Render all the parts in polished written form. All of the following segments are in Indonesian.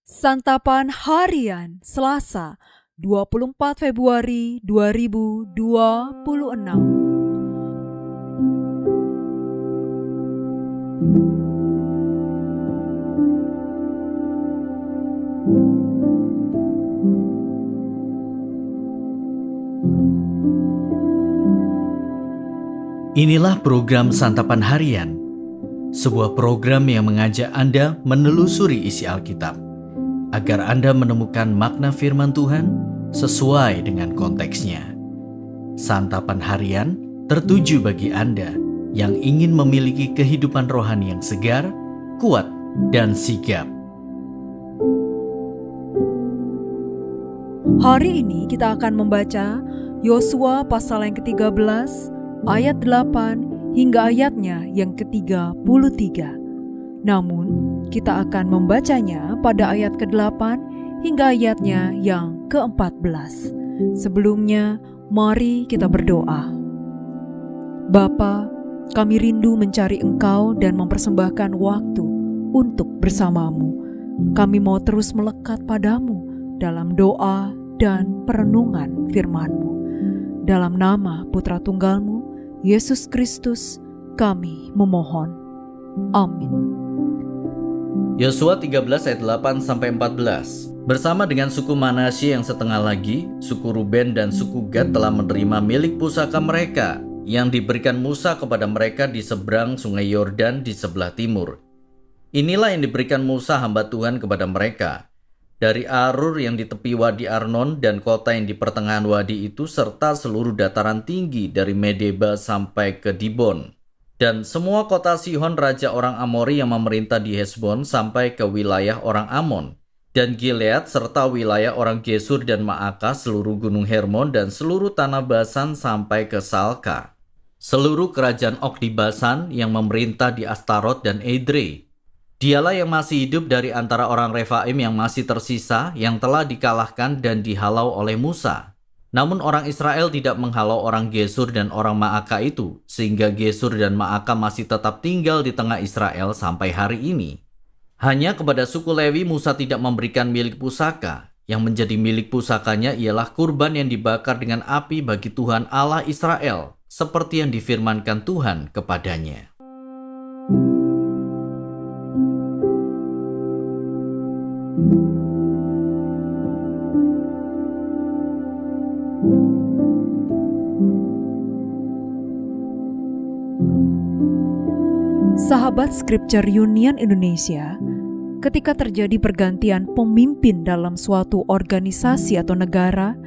Santapan Harian Selasa 24 Februari 2026. Inilah program Santapan Harian, sebuah program yang mengajak Anda menelusuri isi Alkitab agar Anda menemukan makna firman Tuhan sesuai dengan konteksnya. Santapan Harian tertuju bagi Anda yang ingin memiliki kehidupan rohani yang segar, kuat, dan sigap. Hari ini kita akan membaca Yosua pasal yang ke-13 ayat 8 hingga ayatnya yang ke-33. Namun kita akan membacanya pada ayat ke-8 hingga ayatnya yang ke-14. Sebelumnya, mari kita berdoa. Bapa, kami rindu mencari Engkau dan mempersembahkan waktu untuk bersamamu. Kami mau terus melekat padamu dalam doa dan perenungan firman-Mu. Dalam nama Putra Tunggal-Mu, Yesus Kristus, kami memohon. Amin. Yosua 13 ayat 8-14. Bersama dengan suku Manasye yang setengah lagi, suku Ruben dan suku Gad telah menerima milik pusaka mereka yang diberikan Musa kepada mereka di seberang sungai Yordan di sebelah timur. Inilah yang diberikan Musa hamba Tuhan kepada mereka. Dari Arur yang di tepi Wadi Arnon dan kota yang di pertengahan wadi itu serta seluruh dataran tinggi dari Medeba sampai ke Dibon. Dan semua kota Sihon raja orang Amori yang memerintah di Hesbon sampai ke wilayah orang Amon. Dan Gilead serta wilayah orang Gesur dan Maaka, seluruh gunung Hermon dan seluruh tanah Basan sampai ke Salka. Seluruh kerajaan Og di Basan yang memerintah di Astarot dan Edrei. Dialah yang masih hidup dari antara orang Refaim yang masih tersisa, yang telah dikalahkan dan dihalau oleh Musa. Namun orang Israel tidak menghalau orang Gesur dan orang Maaka itu, sehingga Gesur dan Maaka masih tetap tinggal di tengah Israel sampai hari ini. Hanya kepada suku Lewi Musa tidak memberikan milik pusaka. Yang menjadi milik pusakanya ialah kurban yang dibakar dengan api bagi Tuhan Allah Israel, seperti yang difirmankan Tuhan kepadanya. Sahabat Scripture Union Indonesia, ketika terjadi pergantian pemimpin dalam suatu organisasi atau negara,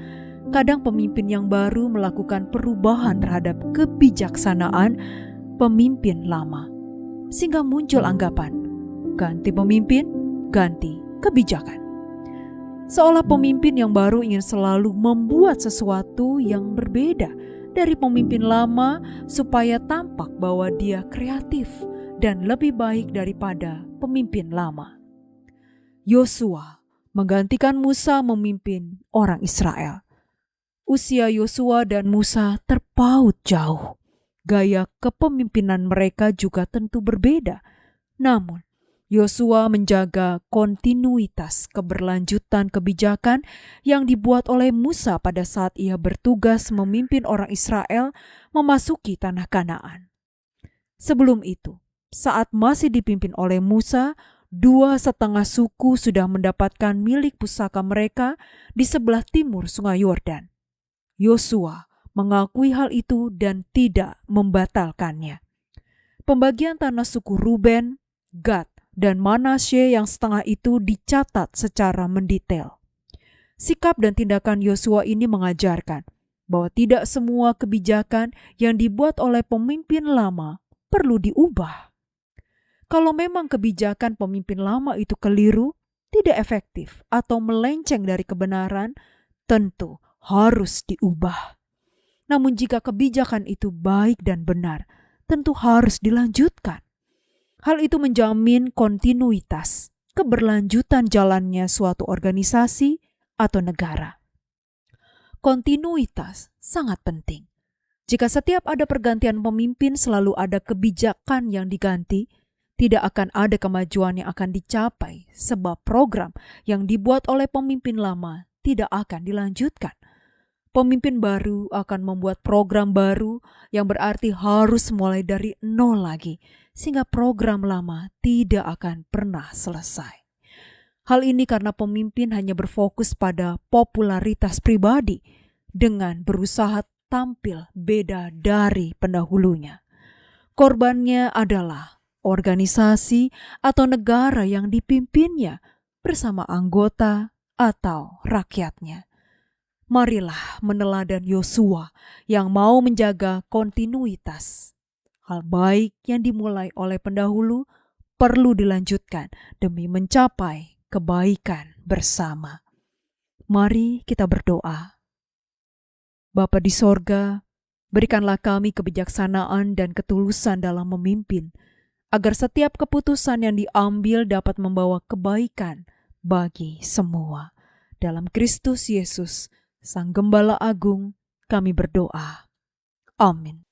kadang pemimpin yang baru melakukan perubahan terhadap kebijaksanaan pemimpin lama. Sehingga muncul anggapan, ganti pemimpin, ganti kebijakan. Seolah pemimpin yang baru ingin selalu membuat sesuatu yang berbeda dari pemimpin lama supaya tampak bahwa dia kreatif dan lebih baik daripada pemimpin lama. Yosua menggantikan Musa memimpin orang Israel. Usia Yosua dan Musa terpaut jauh. Gaya kepemimpinan mereka juga tentu berbeda. Namun, Yosua menjaga kontinuitas keberlanjutan kebijakan yang dibuat oleh Musa pada saat ia bertugas memimpin orang Israel memasuki tanah Kanaan. Sebelum itu, saat masih dipimpin oleh Musa, 2,5 suku sudah mendapatkan milik pusaka mereka di sebelah timur sungai Yordan. Yosua mengakui hal itu dan tidak membatalkannya. Pembagian tanah suku Ruben, Gad, dan Manasye yang setengah itu dicatat secara mendetail. Sikap dan tindakan Yosua ini mengajarkan bahwa tidak semua kebijakan yang dibuat oleh pemimpin lama perlu diubah. Kalau memang kebijakan pemimpin lama itu keliru, tidak efektif, atau melenceng dari kebenaran, tentu harus diubah. Namun jika kebijakan itu baik dan benar, tentu harus dilanjutkan. Hal itu menjamin kontinuitas, keberlanjutan jalannya suatu organisasi atau negara. Kontinuitas sangat penting. Jika setiap ada pergantian pemimpin selalu ada kebijakan yang diganti, tidak akan ada kemajuan yang akan dicapai sebab program yang dibuat oleh pemimpin lama tidak akan dilanjutkan. Pemimpin baru akan membuat program baru yang berarti harus mulai dari nol lagi, sehingga program lama tidak akan pernah selesai. Hal ini karena pemimpin hanya berfokus pada popularitas pribadi dengan berusaha tampil beda dari pendahulunya. Korbannya adalah organisasi atau negara yang dipimpinnya bersama anggota atau rakyatnya. Marilah meneladan Yosua yang mau menjaga kontinuitas. Hal baik yang dimulai oleh pendahulu perlu dilanjutkan demi mencapai kebaikan bersama. Mari kita berdoa. Bapa di sorga, berikanlah kami kebijaksanaan dan ketulusan dalam memimpin, agar setiap keputusan yang diambil dapat membawa kebaikan bagi semua. Dalam Kristus Yesus, Sang Gembala Agung, kami berdoa. Amin.